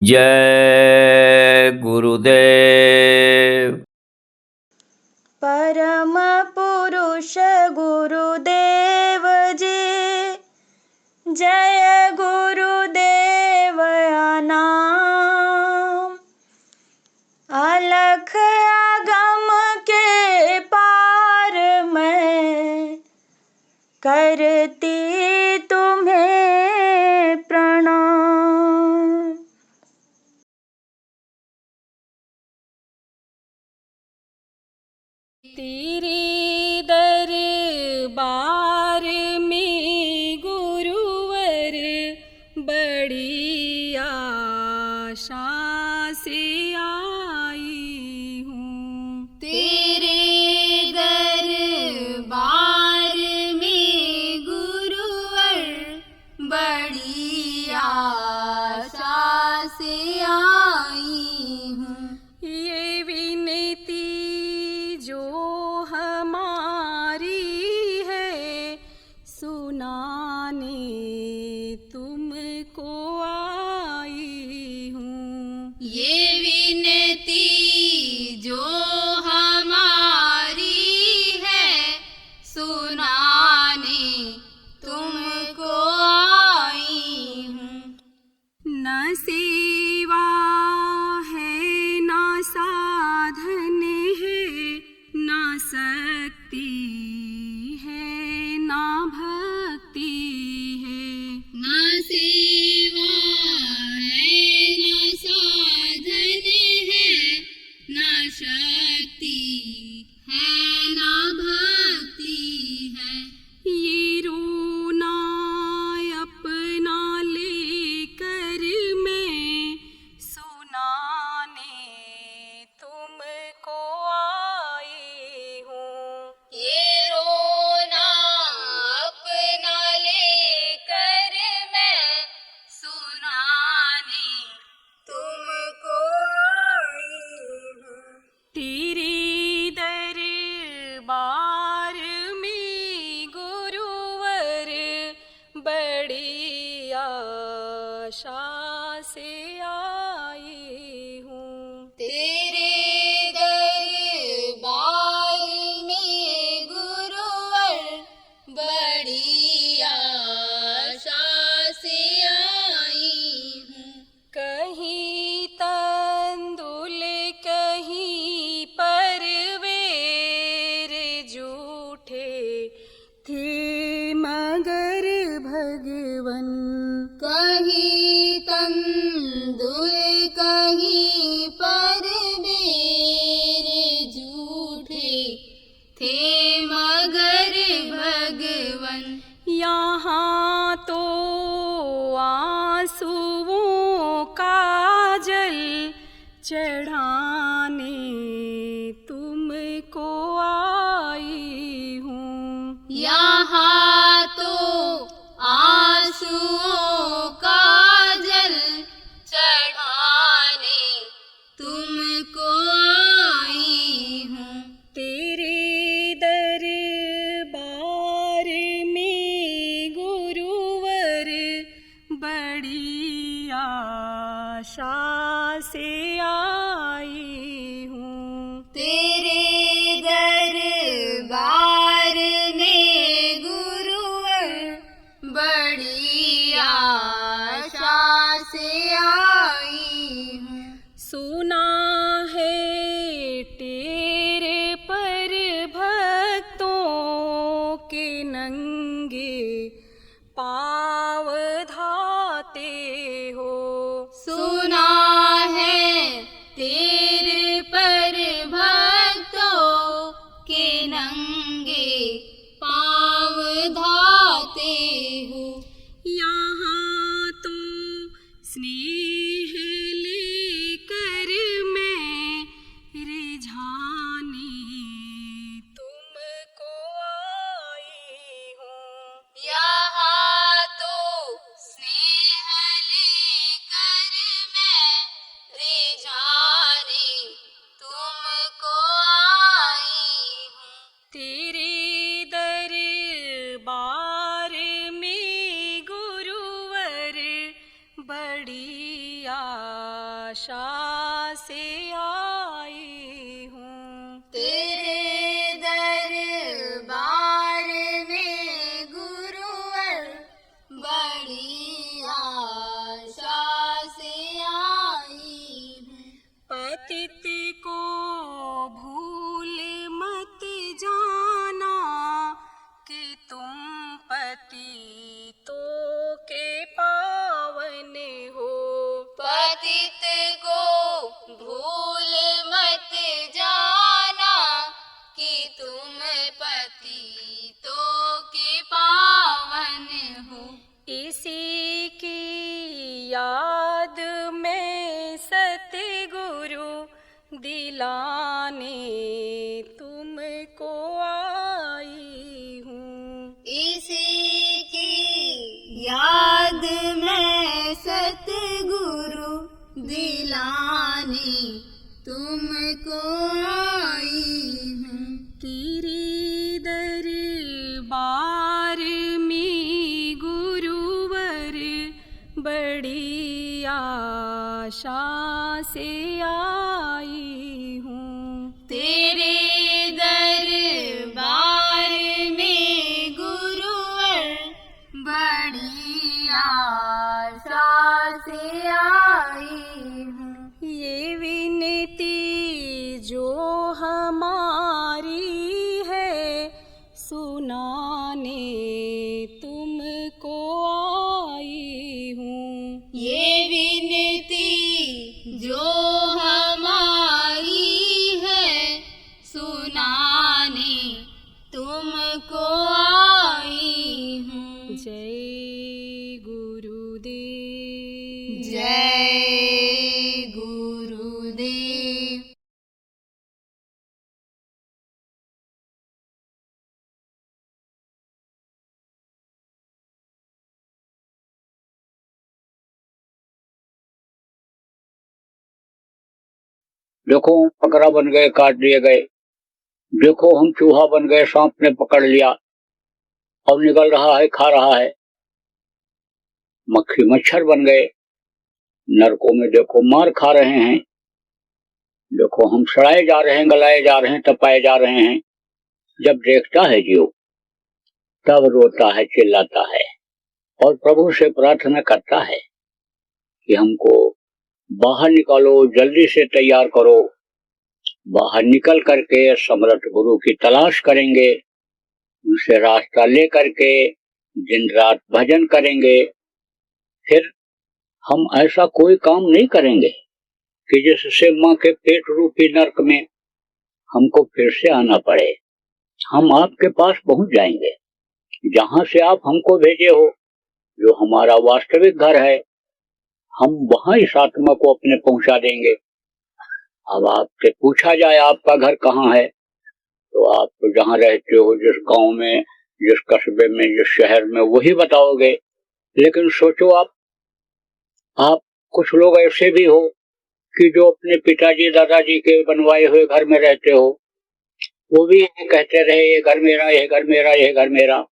जय गुरुदेव। परम पुरुष गुरुदेव जी, जय गुरुदेव नाम। अलख अगम के पार में करती तुम्हें प्रणाम। तेरे दरबार में गुरुवर बड़ी आशा से आई हूँ। तेरे दरबार में गुरुवर बड़ी आशा से आई हूँ। ये विनती जो हमारी है सुनाने तुमको आई हूँ। ये विनती जो हमारी है सुनाने तुमको आई हूँ। न सेवा है न साधन है, ना शक्ति है ना भक्ति है। ना सेवा है ना साधन है, ना शक्ति है ना भक्ति है। ये रोना अपना लेकर मैं सुनाने तुमको आई हूँ। ये रोना अपना लेकर मैं सुनाने तुमको आई हूँ। तेरे दरबार में गुरुवर बड़ी आशा से आई हूँ। तेरे दरबार में गुरुवर बड़ी आशा से आई हूँ। कहीं तंदुल कहीं परवेर जूठे थे मगर भगवन। कहीं तंदुल कहीं परवेर जूठे थे मगर भगवन। यहाँ तो आंसुओं का जल चढ़ाने तुमको आई हूँ। यहाँ तो आंसुओं का जल चढ़ाने तुमको आई हूँ। तेरे दरबार में गुरुवर बड़ी आशा से आई हूँ। तेरे दरबार में गुरुवर बड़ी आशा से आई हूँ। सुना है तेरे पर भक्तों के नंगे पाँव धाते हो। सुना है तेरे पर भक्तों के नंगे पाँव धाते हो। यहाँ तो स्नेह लेकर मैं रिझाने तुमको आई हूँ। यहाँ दिलाने तुमको आई हूँ। इसी की याद में सतगुरु दिलाने तुमको आई हूँ। तेरे दरबार में गुरुवर बड़ी आशा से आई हूँ। तेरे दरबार में गुरुवर बड़ी आशा से आई हूँ। ये विनती जो हमारी है सुनाने तुमको आई हूँ। ये विनती जो हमारी है सुनाने तुमको आई हूँ। जय गुरुदेव। जय गुरुदेव। देखो हम बकरा बन गए, काट दिए गए। देखो हम चूहा बन गए, सांप ने पकड़ लिया, अब निकल रहा है, खा रहा है। मक्खी मच्छर बन गए, नरकों में देखो मार खा रहे हैं। देखो हम सड़ाए जा रहे हैं, गलाए जा रहे हैं, तपाए जा रहे हैं। जब देखता है जीव तब रोता है, चिल्लाता है और प्रभु से प्रार्थना करता है कि हमको बाहर निकालो, जल्दी से तैयार करो। बाहर निकल करके समर्थ गुरु की तलाश करेंगे, उनसे रास्ता ले करके दिन रात भजन करेंगे। फिर हम ऐसा कोई काम नहीं करेंगे कि जिससे माँ के पेट रूपी नरक में हमको फिर से आना पड़े। हम आपके पास पहुंच जाएंगे, जहां से आप हमको भेजे हो, जो हमारा वास्तविक घर है, हम वहां इस आत्मा को अपने पहुंचा देंगे। अब आपसे पूछा जाए आपका घर कहाँ है, तो आप तो जहाँ रहते हो, जिस गांव में, जिस कस्बे में, जिस शहर में, वही बताओगे। लेकिन सोचो आप कुछ लोग ऐसे भी हो कि जो अपने पिताजी दादाजी के बनवाए हुए घर में रहते हो, वो भी कहते रहे ये घर मेरा, ये घर मेरा, ये घर मेरा,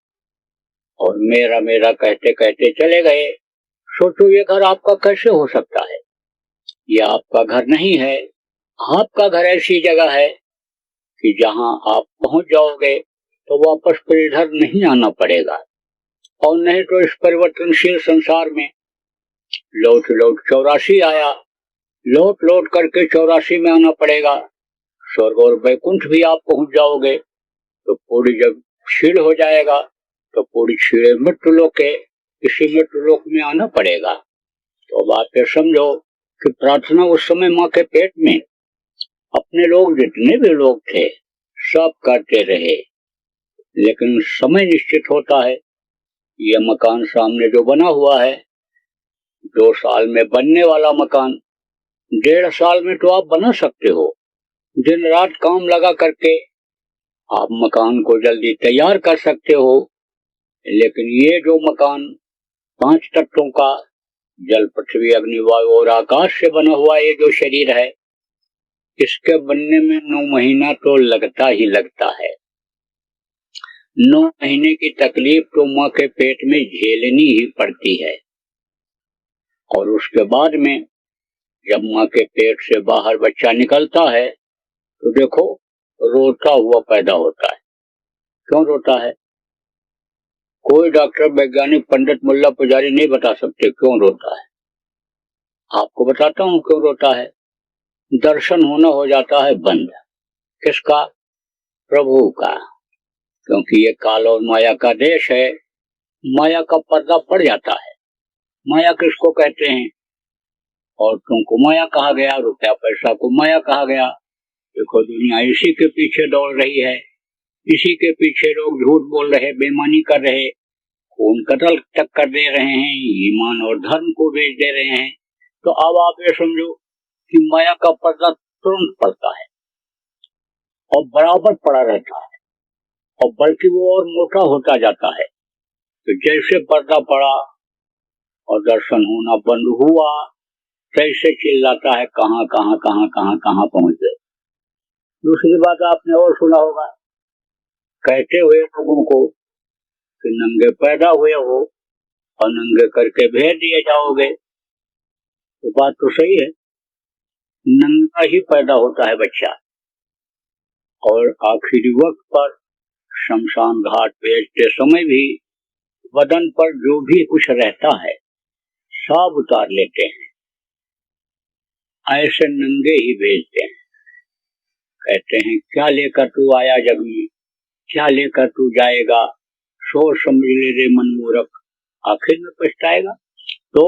और मेरा मेरा कहते कहते चले गए। सोचो ये घर आपका कैसे हो सकता है? ये आपका घर नहीं है। आपका घर ऐसी जगह है कि जहां आप पहुंच जाओगे तो वापस फिर इधर नहीं आना पड़ेगा, और नहीं तो इस परिवर्तनशील संसार में लौट लौट 84 आया, लौट लौट करके 84 में आना पड़ेगा। स्वर्ग और वैकुंठ भी आप पहुंच जाओगे तो पूरी जब क्षीण हो जाएगा तो पूरी क्षीण मृत्यु लोक है, इसी मृत्यु लोक में आना पड़ेगा। तो अब आप ये समझो कि प्रार्थना उस समय माँ के पेट में अपने लोग जितने भी लोग थे सब करते रहे, लेकिन समय निश्चित होता है। ये मकान सामने जो बना हुआ है, 2 साल में बनने वाला मकान 1.5 साल में तो आप बना सकते हो। दिन रात काम लगा करके आप मकान को जल्दी तैयार कर सकते हो। लेकिन ये जो मकान 5 तत्वों का, जल पृथ्वी अग्नि वायु और आकाश से बना हुआ ये जो शरीर है, इसके बनने में 9 महीना तो लगता ही लगता है। 9 महीने की तकलीफ तो माँ के पेट में झेलनी ही पड़ती है। और उसके बाद में जब माँ के पेट से बाहर बच्चा निकलता है तो देखो रोता हुआ पैदा होता है। क्यों रोता है? कोई डॉक्टर, वैज्ञानिक, पंडित, मुल्ला, पुजारी नहीं बता सकते क्यों रोता है। आपको बताता हूं क्यों रोता है। दर्शन होना हो जाता है बंद। किसका? प्रभु का। क्योंकि ये काल और माया का देश है, माया का पर्दा पड़ जाता है। माया किसको कहते हैं? और तुमको माया कहा गया, रुपया पैसा को माया कहा गया। देखो दुनिया इसी के पीछे दौड़ रही है, इसी के पीछे लोग झूठ बोल रहे, बेईमानी कर रहे, खून कत्ल तक कर दे रहे हैं, ईमान और धर्म को बेच दे रहे हैं। तो अब आप ये समझो कि माया का पर्दा तुरंत पड़ता है और बराबर पड़ा रहता है, और बल्कि वो और मोटा होता जाता है। तो जैसे पर्दा पड़ा और दर्शन होना बंद हुआ, तैसे चिल्लाता है कहाँ कहाँ कहाँ कहाँ कहाँ पहुंच गए। दूसरी बात आपने और सुना होगा, कहते हुए लोगों को कि नंगे पैदा हुए हो और नंगे करके भेज दिए जाओगे। तो बात तो सही है, नंगा ही पैदा होता है बच्चा, और आखिरी वक्त पर शमशान घाट भेजते समय भी बदन पर जो भी कुछ रहता है सब उतार लेते हैं, ऐसे नंगे ही भेजते हैं। कहते हैं क्या लेकर तू आया जग में, क्या लेकर तू जाएगा, सोच समझ ले रे मन मूर्ख, आखिर में पछताएगा। तो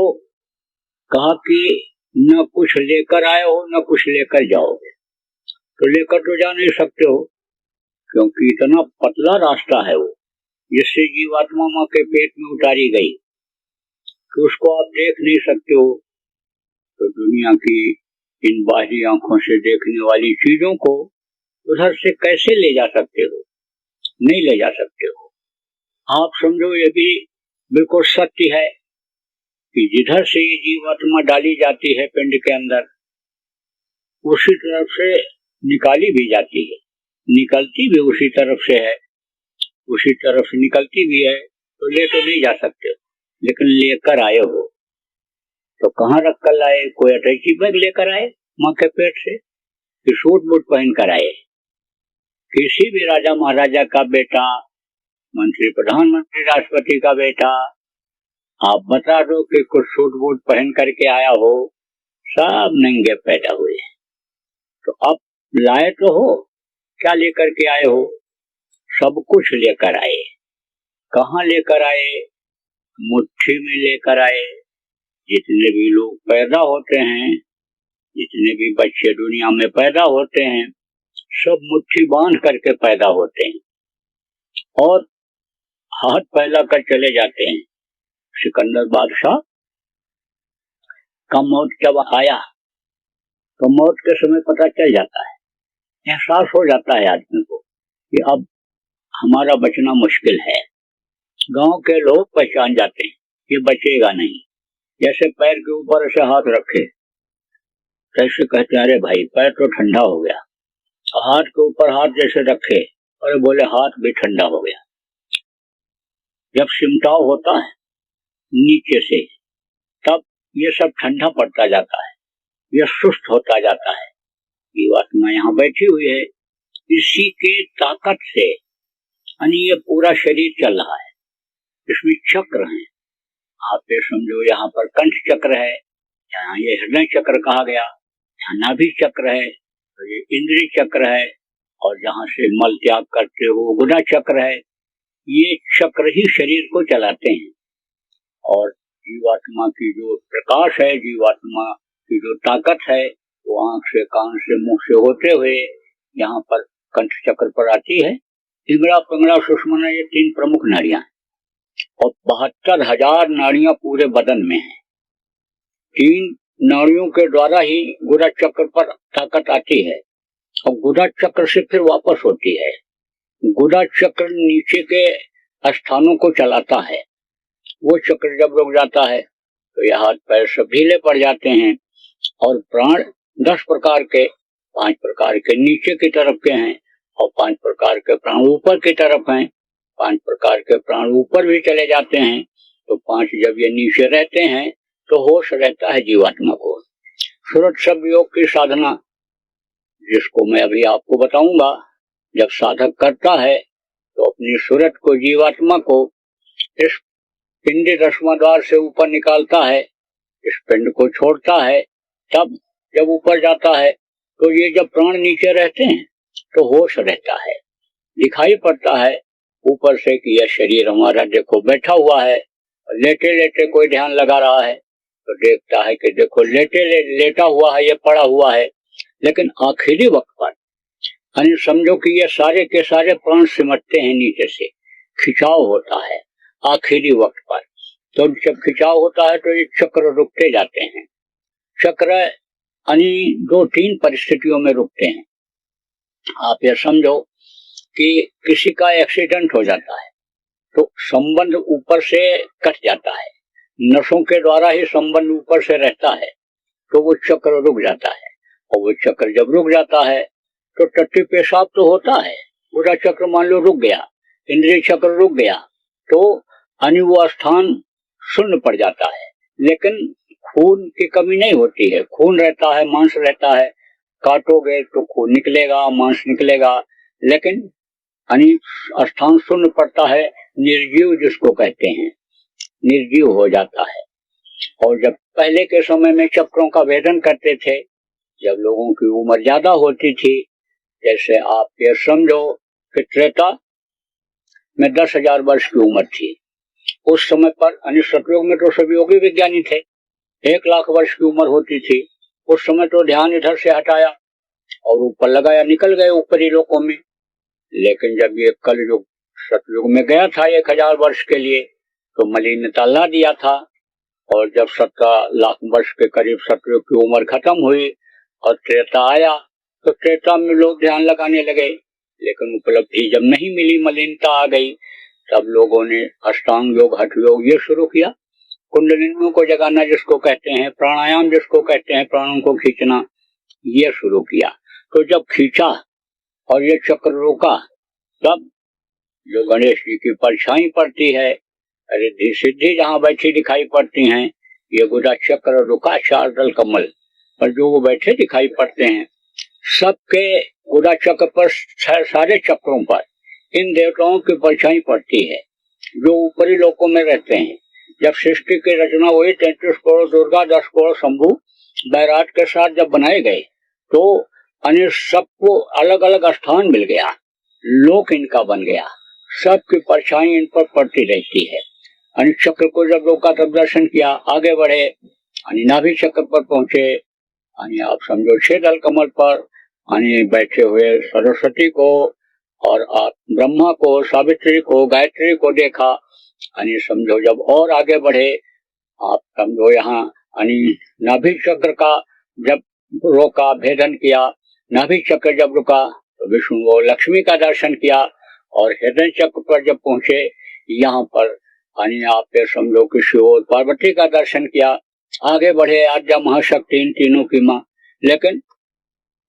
कहा कि न कुछ लेकर आए हो न कुछ लेकर जाओगे। तो लेकर तो जा नहीं सकते हो, क्योंकि इतना पतला रास्ता है वो, जिससे जीवात्मा माँ के पेट में उतारी गई, तो उसको आप देख नहीं सकते हो। तो दुनिया की इन बाहरी आंखों से देखने वाली चीजों को उधर से कैसे ले जा सकते हो, नहीं ले जा सकते हो। आप समझो ये भी बिल्कुल सत्य है कि जिधर से ये जीवात्मा डाली जाती है पिंड के अंदर, उसी तरफ से निकाली भी जाती है, निकलती भी उसी तरफ से है, उसी तरफ से निकलती भी है। तो ले तो नहीं जा सकते हो, लेकिन लेकर आए हो तो कहाँ रख कर लाए? कोई अटैची बैग लेकर आए माँ के पेट से, कि सूट बूट पहन कर आए? किसी भी राजा महाराजा का बेटा, मंत्री प्रधानमंत्री राष्ट्रपति का बेटा, आप बता दो कि कुछ सूट बूट पहन करके आया हो? सब नंगे पैदा हुए। तो अब लाए तो हो, क्या लेकर के आए हो? सब कुछ लेकर आए। कहाँ लेकर आए? मुट्ठी में लेकर आए। जितने भी लोग पैदा होते हैं, जितने भी बच्चे दुनिया में पैदा होते हैं, सब मुट्ठी बांध करके पैदा होते हैं और हाथ फैला कर चले जाते हैं। सिकंदर बादशाह का मौत जब आया तो मौत के समय पता चल जाता है, एहसास हो जाता है आदमी को कि अब हमारा बचना मुश्किल है। गांव के लोग पहचान जाते हैं ये बचेगा नहीं। जैसे पैर के ऊपर ऐसे हाथ रखे, कैसे कहते हैं अरे भाई पैर तो ठंडा हो गया, हाथ के ऊपर हाथ जैसे रखे, अरे बोले हाथ भी ठंडा हो गया। जब सिमटाव होता है नीचे से, तब ये सब ठंडा पड़ता जाता है, ये सुस्त होता जाता है। जीवात्मा यहाँ बैठी हुई है, इसी के ताकत से यानी ये पूरा शरीर चल रहा है। इसमें चक्र है, आप ये समझो यहाँ पर कंठ चक्र है, यहाँ ये हृदय चक्र कहा गया, यहाँ नाभि चक्र है, तो ये इंद्रिय चक्र है, और जहाँ से मल त्याग करते हो गुदा चक्र है। ये चक्र ही शरीर को चलाते हैं। और जीवात्मा की जो प्रकाश है, जीवात्मा की जो ताकत है, वो आंख से, कान से, मुंह से होते हुए यहाँ पर कंठ चक्र पर आती है। इंगड़ा पिंगड़ा सुषुम्ना, ये तीन प्रमुख नाड़ियां हैं, और 72,000 नाड़ियां पूरे बदन में हैं। 3 नाड़ियों के द्वारा ही गुदा चक्र पर ताकत आती है, और गुदा चक्र से फिर वापस होती है। गुदा चक्र नीचे के स्थानों को चलाता है। वो चक्र जब रुक जाता है तो ये हाथ पैर सब ढीले पड़ जाते हैं, और प्राण 10 प्रकार के, 5 प्रकार के नीचे की तरफ के हैं, और 5 प्रकार के प्राण ऊपर की तरफ हैं। 5 प्रकार के प्राण ऊपर भी चले जाते हैं। तो 5 जब ये नीचे रहते हैं तो होश रहता है जीवात्मा को। सूरत शब्द योग की साधना, जिसको मैं अभी आपको बताऊंगा, जब साधक करता है तो अपनी सूरत को, जीवात्मा को इस पिंडी 10वां द्वार से ऊपर निकालता है, इस पिंड को छोड़ता है। तब जब ऊपर जाता है तो ये जब प्राण नीचे रहते हैं तो होश रहता है, दिखाई पड़ता है ऊपर से कि यह शरीर हमारा देखो बैठा हुआ है, और लेटे लेटे कोई ध्यान लगा रहा है तो देखता है कि देखो लेटा हुआ है, ये पड़ा हुआ है। लेकिन आखिरी वक्त पर यानी समझो कि ये सारे के सारे प्राण सिमटते हैं नीचे से, खिंचाव होता है आखिरी वक्त पर। तो जब खिंचाव होता है तो ये चक्र रुकते जाते हैं। चक्र दो तीन परिस्थितियों में रुकते हैं। आप ये समझो कि किसी का एक्सीडेंट हो जाता है तो संबंध ऊपर से कट जाता है, नसों के द्वारा ही संबंध ऊपर से रहता है, तो वो चक्र रुक जाता है। और वो चक्र जब रुक जाता है तो टट्टी पेशाब तो होता है, पूरा चक्र मान लो रुक गया, इंद्रिय चक्र रुक गया, तो वो स्थान शून्य पड़ जाता है। लेकिन खून की कमी नहीं होती है, खून रहता है, मांस रहता है, काटोगे तो खून निकलेगा, मांस निकलेगा, लेकिन स्थान शून्य पड़ता है, निर्जीव जिसको कहते हैं, निर्जीव हो जाता है। और जब पहले के समय में चक्रों का भेदन करते थे, जब लोगों की उम्र ज्यादा होती थी, जैसे आप ये समझो कि त्रेता में 10,000 वर्ष की उम्र थी, उस समय पर सतयुग में तो सभी योगी विज्ञानी थे, 1,00,000 वर्ष की उम्र होती थी। उस समय तो ध्यान इधर से हटाया और ऊपर लगाया, निकल गए ऊपरी लोकों में। लेकिन जब ये कलयुग सतयुग में गया था 1,000 वर्ष के लिए, तो मलिनता ला दिया था। और जब 17 लाख वर्ष के करीब सतयुग की उम्र खत्म हुई और त्रेता आया, तो त्रेता में लोग ध्यान लगाने लगे, लेकिन उपलब्धि जब नहीं मिली, मलिनता आ गई, तब लोगों ने अष्टांग योग, हठ योग ये शुरू किया, कुंडलिनियों को जगाना जिसको कहते हैं, प्राणायाम जिसको कहते हैं, प्राणों को खींचना, ये शुरू किया। तो जब खींचा और ये चक्र रोका, तब जो गणेश जी की परछाई पड़ती है, रिद्धि सिद्धि जहां बैठी दिखाई पड़ती हैं, ये गुदा चक्र रुका, 4 दल कमल पर जो वो बैठे दिखाई पड़ते हैं, सबके गुदा चक्र पर, सारे चक्रों पर इन देवताओं की परछाई पड़ती है जो ऊपरी लोकों में रहते हैं। जब सृष्टि की रचना हुई, 33 करोड़ दुर्गा, 10 करोड़ शंभु बैराट के साथ जब बनाए गए, तो सबको अलग अलग स्थान मिल गया, लोक इनका बन गया, सबकी परछाई इन पर पड़ती रहती है। चक्र को जब रोका तब दर्शन किया, आगे बढ़े, नाभि चक्र पर पहुंचे, आप समझो 6 दल कमल पर बैठे हुए सरस्वती को और आप ब्रह्मा को, सावित्री को, गायत्री को देखा। समझो जब और आगे बढ़े, आप समझो यहाँ नाभि चक्र का जब रोका, भेदन किया, नाभि चक्र जब रुका तो विष्णु और लक्ष्मी का दर्शन किया। और हृदय चक्र पर जब पहुंचे, यहाँ पर आप ये समझो कि शिव और पार्वती का दर्शन किया। आगे बढ़े, आद्या महाशक्ति इन तीनों की माँ, लेकिन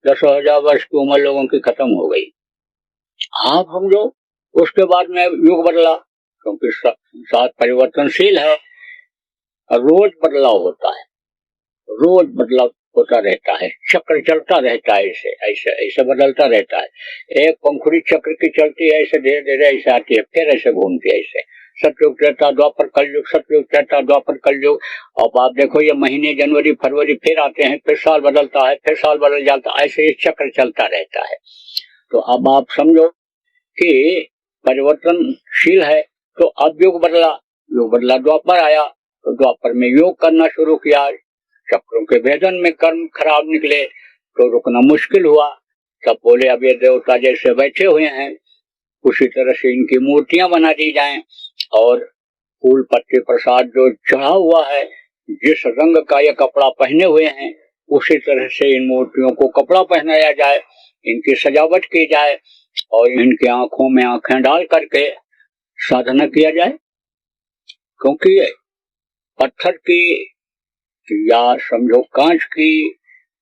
10,000 वर्ष की उम्र लोगों की खत्म हो गई। आप समझो उसके बाद में युग बदला, क्योंकि साथ परिवर्तनशील है, रोज बदलाव होता है, रोज बदलाव होता रहता है, चक्र चलता रहता है, ऐसे ऐसे ऐसे बदलता रहता है। एक पंखुड़ी चक्र की चलती है, ऐसे धीरे धीरे ऐसे आती है, फिर ऐसे घूमती है, ऐसे सतयुग त्रेता द्वापर कलयुग, सतयुग त्रेता द्वापर कलयुग। अब आप देखो ये महीने जनवरी फरवरी फिर आते हैं, फिर साल बदलता है, फिर साल बदल जाता है, ऐसे ये चक्र चलता रहता है। तो अब आप समझो कि परिवर्तनशील है। तो अब युग बदला, द्वापर आया, तो द्वापर में योग करना शुरू किया, चक्रों के भेदन में कर्म खराब निकले तो रुकना मुश्किल हुआ। तब बोले अब ये देवता जैसे बैठे हुए हैं, उसी तरह से इनकी मूर्तियां बना दी जाएं, और फूल पत्ते प्रसाद जो चढ़ा हुआ है, जिस रंग का ये कपड़ा पहने हुए हैं, उसी तरह से इन मूर्तियों को कपड़ा पहनाया जाए, इनकी सजावट की जाए, और इनकी आंखों में आंखें डाल करके साधना किया जाए। क्योंकि पत्थर की या समझो कांच की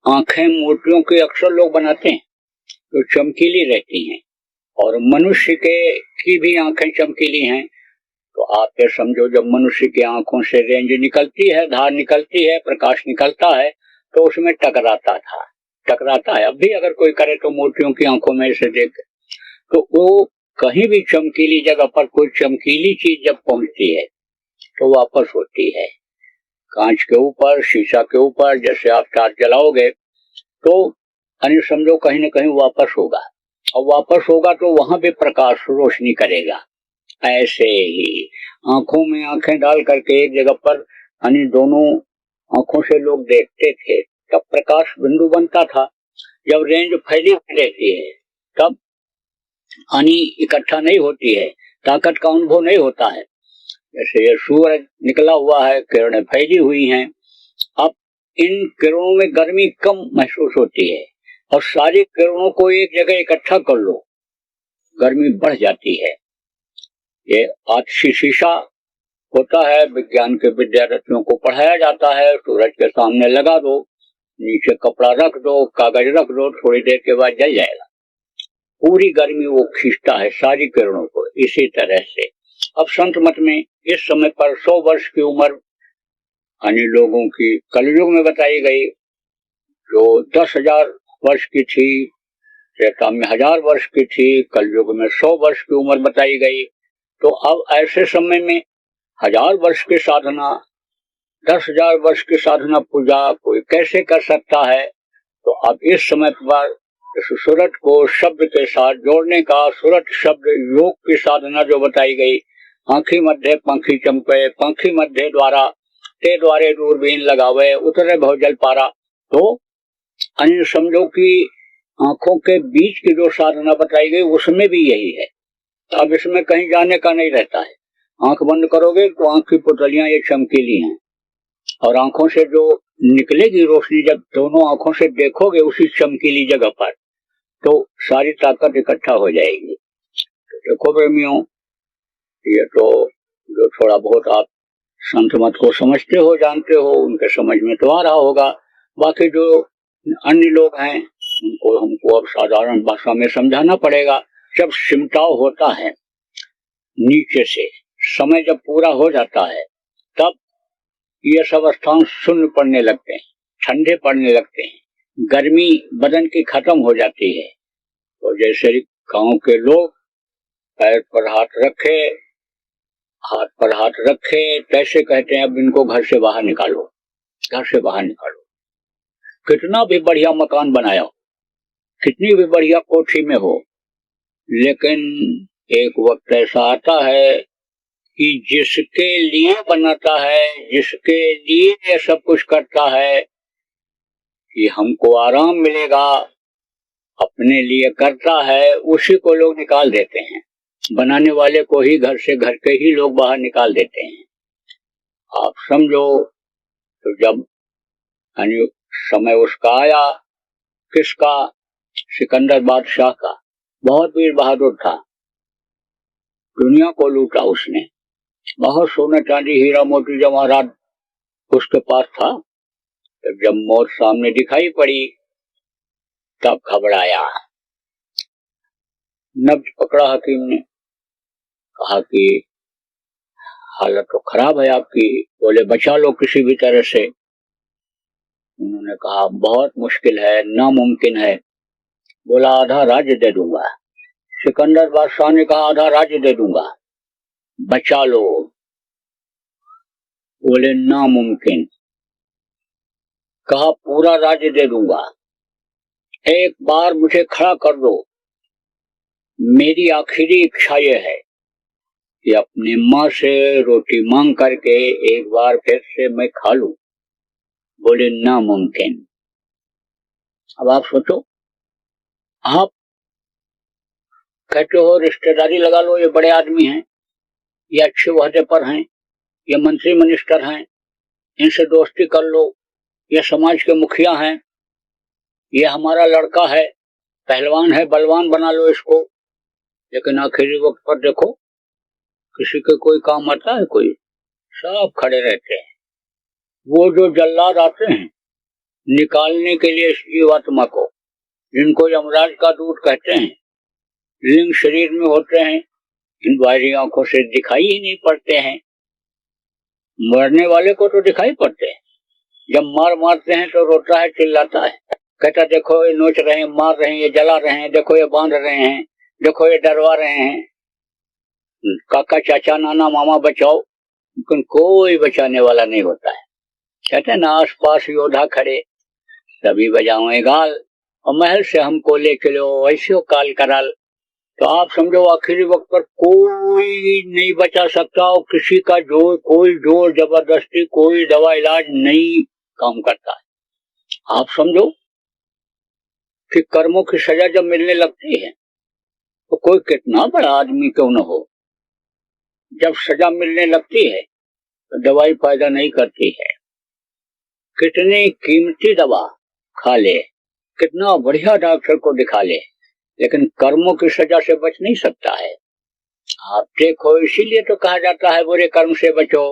आंखें मूर्तियों की अक्सर लोग बनाते हैं तो चमकीली रहती हैं, और मनुष्य की भी आंखें चमकीली हैं। तो आप ये समझो जब मनुष्य की आंखों से रेंज निकलती है, धार निकलती है, प्रकाश निकलता है, तो उसमें टकराता है। अब भी अगर कोई करे तो मूर्तियों की आंखों में से देख, तो वो कहीं भी चमकीली जगह पर कोई चमकीली चीज जब पहुंचती है तो वापस होती है। कांच के ऊपर, शीशा के ऊपर जैसे आप टार्च जलाओगे तो समझो कहीं ना कहीं वापस होगा, और वापस होगा तो वहां भी प्रकाश रोशनी करेगा। ऐसे ही आंखों में आंखें डाल करके एक जगह पर दोनों आंखों से लोग देखते थे, तब प्रकाश बिंदु बनता था। जब रेंज फैली रहती है तब इकट्ठा नहीं होती है, ताकत का अनुभव नहीं होता है। जैसे ये सूरज निकला हुआ है, किरणें फैली हुई हैं, अब इन किरणों में गर्मी कम महसूस होती है, और सारी किरणों को एक जगह इकट्ठा कर लो, गर्मी बढ़ जाती है। ये आतशी शीशा होता है, विज्ञान के विद्यार्थियों को पढ़ाया जाता है। सूरज के सामने लगा दो, नीचे कपड़ा रख दो, कागज रख दो, थोड़ी देर के बाद जल जाएगा। पूरी गर्मी वो खींचता है सारी किरणों को। इसी तरह से अब संत मत में इस समय पर 100 वर्ष की उम्र अन्य लोगों की कलयुग में बताई गई, जो 10,000 वर्ष की थी, त्रेता में 1000 वर्ष की थी, कलयुग में 100 वर्ष की उम्र बताई गई। तो अब ऐसे समय में 1000 वर्ष की साधना, 10,000 वर्ष की साधना पूजा कोई कैसे कर सकता है? तो अब इस समय पर इस सूरत को शब्द के साथ जोड़ने का, सूरत शब्द योग की साधना जो बताई गई, आंखी मध्य पंखी चमके, पंखी मध्य द्वारा ते द्वारे दूरबीन लगावे, उतरे भवजल पारा। तो अन्य समझो कि आंखों के बीच की जो साधना बताई गई उसमें भी यही है। अब इसमें कहीं जाने का नहीं रहता है। आंख बंद करोगे तो आंख की पुतलियां ये चमकीली हैं, और आंखों से जो निकलेगी रोशनी, जब दोनों आंखों से देखोगे उसी चमकीली जगह पर, तो सारी ताकत इकट्ठा हो जाएगी। तो देखो प्रेमियों, ये तो जो थोड़ा बहुत आप संत मत को समझते हो, जानते हो, उनके समझ में तो आ रहा होगा। बाकी जो अन्य लोग हैं उनको हमको अब साधारण भाषा में समझाना पड़ेगा। जब सिमटाव होता है नीचे से, समय जब पूरा हो जाता है, तब ये सब स्थान शून्य पड़ने लगते हैं, ठंडे पड़ने लगते हैं, गर्मी बदन की खत्म हो जाती है। तो जैसे गांव के लोग पैर पर हाथ रखे, हाथ पर हाथ रखे, कैसे कहते हैं अब इनको घर से बाहर निकालो, घर से बाहर निकालो। कितना भी बढ़िया मकान बनाया हो, कितनी भी बढ़िया कोठी में हो, लेकिन एक वक्त ऐसा आता है कि जिसके लिए बनाता है, जिसके लिए ये सब कुछ करता है कि हमको आराम मिलेगा, अपने लिए करता है, उसी को लोग निकाल देते हैं। बनाने वाले को ही घर से, घर के ही लोग बाहर निकाल देते हैं। आप समझो, तो जब समय उसका आया, किसका? सिकंदर बादशाह का। बहुत वीर बहादुर था, दुनिया को लूटा उसने, बहुत सोना चांदी हीरा मोती जवाहरात उसके पास था। जब मौत सामने दिखाई पड़ी तब घबराया, नब्ज पकड़ा हकीम ने, कहा कि हालत तो खराब है आपकी, बोले बचा लो किसी भी तरह से। उन्होंने कहा बहुत मुश्किल है, नामुमकिन है। बोला आधा राज्य दे दूंगा। सिकंदर बादशाह ने कहा आधा राज्य दे दूंगा, बचा लो। बोले नामुमकिन। कहा पूरा राज्य दे दूंगा, एक बार मुझे खड़ा कर दो। मेरी आखिरी इच्छा ये है कि अपनी माँ से रोटी मांग करके एक बार फिर से मैं खा लूं। बोले नामुमकिन। अब आप सोचो, आप कहते हो रिश्तेदारी लगा लो, ये बड़े आदमी हैं, ये अच्छे वहदे पर हैं, ये मंत्री मिनिस्टर हैं, इनसे दोस्ती कर लो, ये समाज के मुखिया हैं, ये हमारा लड़का है, पहलवान है, बलवान बना लो इसको। लेकिन आखिरी वक्त पर देखो, किसी के कोई काम आता है? कोई? सब खड़े रहते हैं। वो जो जल्लाद आते हैं निकालने के लिए इस जीवात्मा को, जिनको यमराज का दूत कहते हैं, लिंग शरीर में होते हैं, इन बाहरी आंखों से दिखाई ही नहीं पड़ते हैं। मरने वाले को तो दिखाई पड़ते हैं, जब मारते हैं तो रोता है, चिल्लाता है, कहता देखो ये नोच रहे हैं, मार रहे हैं, ये जला रहे हैं, देखो ये बांध रहे हैं, देखो ये डरवा रहे हैं, काका चाचा नाना मामा बचाओ। लेकिन कोई बचाने वाला नहीं होता है। कहते हैं ना, आस पास योद्धा खड़े, तभी बजाओ गाल, और महल से हमको ले चलो, ऐसे काल कराल। तो आप समझो आखिरी वक्त पर कोई नहीं बचा सकता, और किसी का जोर, कोई जोर जबरदस्ती, कोई दवा इलाज नहीं काम करता है। आप समझो कि कर्मों की सजा जब मिलने लगती है तो कोई कितना बड़ा आदमी क्यों न हो, जब सजा मिलने लगती है तो दवाई फायदा नहीं करती है। कितनी कीमती दवा खा ले, कितना बढ़िया डॉक्टर को दिखा ले, लेकिन कर्मों की सजा से बच नहीं सकता है। आप देखो, इसीलिए तो कहा जाता है बुरे कर्म से बचो।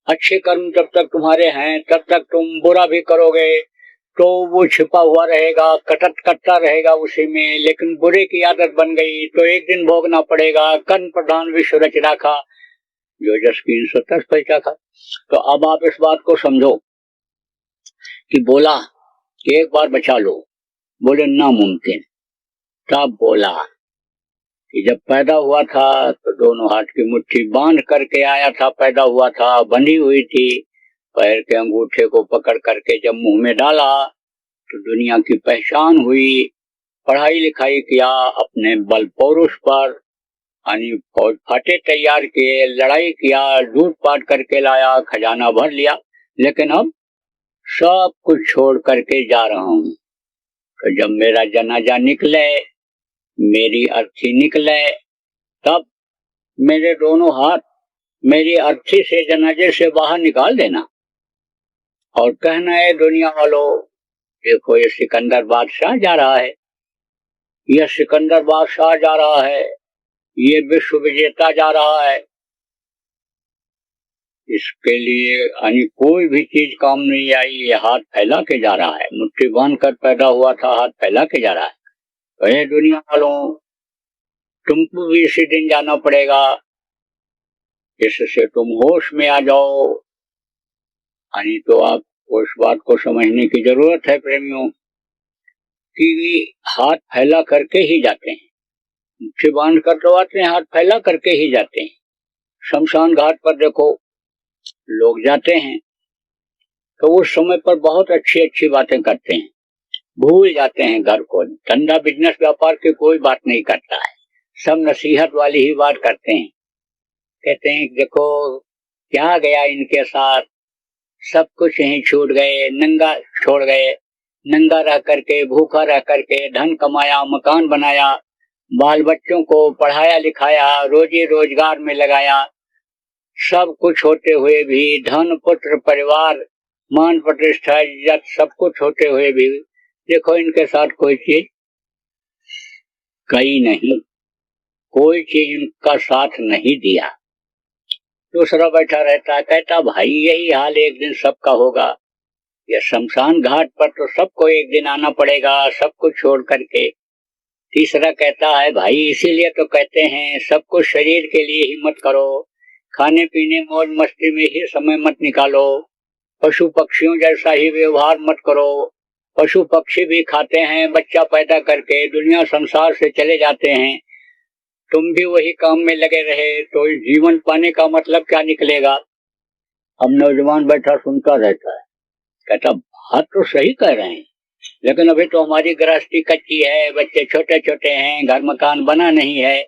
अच्छे कर्म जब तक तुम्हारे हैं तब तक तुम बुरा भी करोगे तो वो छिपा हुआ रहेगा, कटता रहेगा उसी में। लेकिन बुरे की आदत बन गई तो एक दिन भोगना पड़ेगा। कर्म प्रधान विश्व रच राखा, जो जस कीन सो तस पैसा खा। तो अब आप इस बात को समझो कि बोला कि एक बार बचा लो, बोले नामुमकिन। तब बोला कि जब पैदा हुआ था तो दोनों हाथ की मुट्ठी बांध करके आया था, पैदा हुआ था, बंधी हुई थी। पैर के अंगूठे को पकड़ करके जब मुंह में डाला तो दुनिया की पहचान हुई। पढ़ाई लिखाई किया अपने बल पौरुष पर, यानी फौज फाटे तैयार किए, लड़ाई किया, लूट पाट करके लाया, खजाना भर लिया। लेकिन अब सब कुछ छोड़ करके जा रहा हूं। तो जब मेरा जनाजा निकले, मेरी अर्थी निकले, तब मेरे दोनों हाथ मेरी अर्थी से जनाजे से बाहर निकाल देना और कहना है दुनिया वालों, देखो ये सिकंदर बादशाह जा रहा है, यह सिकंदर बादशाह जा रहा है, ये विश्व विजेता जा रहा है। इसके लिए यानी कोई भी चीज काम नहीं आई, ये हाथ फैला के जा रहा है। मुट्ठी बांध कर पैदा हुआ था, हाथ फैला के जा रहा है। कहे दुनिया वालों, तुमको भी इसी दिन जाना पड़ेगा, इससे तुम होश में आ जाओ। यानी तो आपको इस बात को समझने की जरूरत है प्रेमियों कि हाथ फैला करके ही जाते हैं, मुट्ठी बांध कर तो आते हैं, हाथ फैला करके ही जाते हैं। शमशान घाट पर देखो लोग जाते हैं तो उस समय पर बहुत अच्छी अच्छी बातें करते हैं, भूल जाते हैं घर को। धंधा बिजनेस व्यापार की कोई बात नहीं करता है, सब नसीहत वाली ही बात करते हैं। कहते हैं देखो क्या गया इनके साथ, सब कुछ यहीं छूट गए, नंगा छोड़ गए, नंगा रह करके, भूखा रह करके धन कमाया, मकान बनाया, बाल बच्चों को पढ़ाया लिखाया, रोजी रोजगार में लगाया। सब कुछ होते हुए भी, धन पुत्र परिवार मान प्रतिष्ठा इज्जत सब कुछ होते हुए भी देखो इनके साथ कोई चीज गई नहीं, कोई चीज इनका साथ नहीं दिया। दूसरा बैठा रहता, कहता भाई यही हाल एक दिन सबका होगा, ये शमशान घाट पर तो सबको एक दिन आना पड़ेगा, सब कुछ छोड़ करके। तीसरा कहता है भाई इसीलिए तो कहते हैं सब कुछ शरीर के लिए ही मत करो, खाने पीने मौज मस्ती में ही समय मत निकालो, पशु पक्षियों जैसा ही व्यवहार मत करो। पशु पक्षी भी खाते हैं, बच्चा पैदा करके दुनिया संसार से चले जाते हैं, तुम भी वही काम में लगे रहे तो जीवन पाने का मतलब क्या निकलेगा। अब नौजवान बैठा सुनता रहता है, कहता बात तो सही कह रहे हैं, लेकिन अभी तो हमारी गृहस्थी कच्ची है, बच्चे छोटे छोटे हैं, घर मकान बना नहीं है।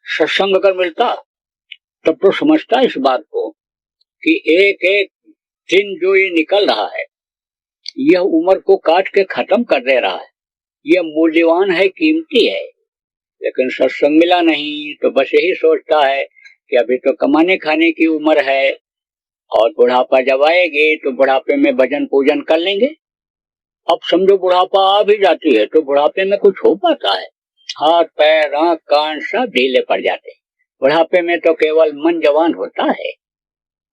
सत्संग अगर मिलता तब तो समझता इस बात को कि एक एक दिन जो ये निकल रहा है, यह उम्र को काट के खत्म कर दे रहा है, यह मूल्यवान है, कीमती है। लेकिन सत्संग मिला नहीं तो बस यही सोचता है कि अभी तो कमाने खाने की उम्र है और बुढ़ापा जब आएगी तो बुढ़ापे में भजन पूजन कर लेंगे। अब समझो बुढ़ापा आ भी जाती है तो बुढ़ापे में कुछ हो पाता है, हाथ पैर आंख कान सब ढीले पड़ जाते हैं। बुढ़ापे में तो केवल मन जवान होता है,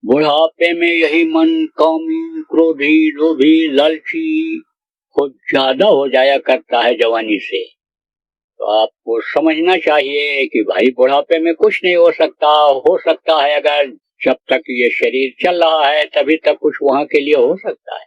बुढ़ापे में यही मन कामी क्रोधी लोभी लालची बहुत ज्यादा हो जाया करता है जवानी से। तो आपको समझना चाहिए कि भाई बुढ़ापे में कुछ नहीं हो सकता है अगर जब तक ये शरीर चल रहा है तभी तक कुछ वहां के लिए हो सकता है।